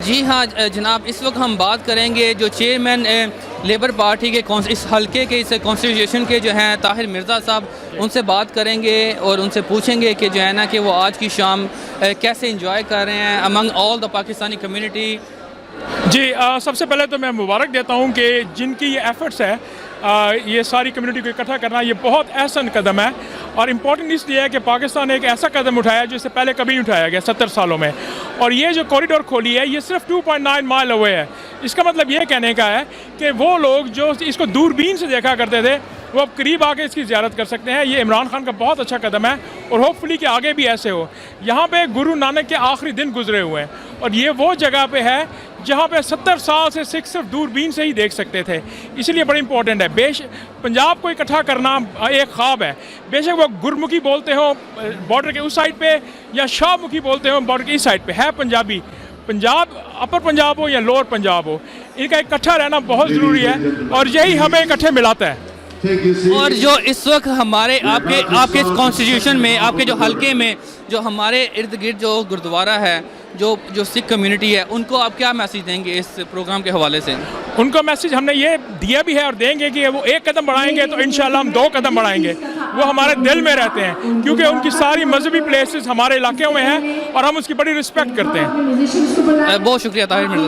जी हाँ जनाब, इस वक्त हम बात करेंगे जो चेयरमैन लेबर पार्टी के इस हल्के के इस कॉन्स्टिट्यूशन के जो हैं ताहिर मिर्ज़ा साहब, उनसे बात करेंगे और उनसे पूछेंगे कि जो है ना कि वो आज की शाम कैसे इंजॉय कर रहे हैं among all the Pakistani community. जी सबसे पहले तो मैं मुबारक देता हूँ कि जिनकी ये एफ़र्ट्स है ये सारी कम्युनिटी को इकट्ठा करना, ये बहुत अहसन कदम है। और इम्पॉर्टेंट इसलिए है कि पाकिस्तान ने एक ऐसा कदम उठाया जो इससे पहले कभी नहीं उठाया गया 70 सालों में। और ये जो कॉरिडोर खोली है ये सिर्फ 2.9 माइल अवे है। इसका मतलब ये कहने का है कि वो लोग जो इसको दूरबीन से देखा करते थे वो अब करीब आके इसकी ज़ियारत कर सकते हैं। ये इमरान खान का बहुत अच्छा कदम है और होपफुली कि आगे भी ऐसे हो। यहाँ पे गुरु नानक के आखिरी दिन गुजरे हुए हैं और ये वो जगह पे है जहाँ पे 70 साल से सिख सिर्फ दूरबीन से ही देख सकते थे, इसलिए बड़ा इंपॉर्टेंट है। पंजाब को इकट्ठा करना एक ख्वाब है। बेशक वो गुरमुखी बोलते हो बॉर्डर के उस साइड पे या शाहमुखी बोलते हो बॉर्डर के इस साइड पे, है पंजाबी। पंजाब अपर पंजाब हो या लोअर पंजाब हो, इनका इकट्ठा रहना बहुत ज़रूरी है और यही हमें इकट्ठे मिलाता है। और जो इस वक्त हमारे आपके कॉन्स्टिट्यूशन में, आपके जो हलके में जो हमारे इर्द गिर्द जो गुरुद्वारा है, जो सिख कम्युनिटी है, उनको आप क्या मैसेज देंगे इस प्रोग्राम के हवाले से? उनको मैसेज हमने ये दिया भी है और देंगे कि वो एक कदम बढ़ाएंगे तो इंशाल्लाह हम 2 कदम बढ़ाएंगे। वो हमारे दिल में रहते हैं क्योंकि उनकी सारी मजहबी प्लेसेस हमारे इलाके में हैं और हम उसकी बड़ी रिस्पेक्ट करते हैं। बहुत शुक्रिया ताहिर मिर्ज़ा साहब।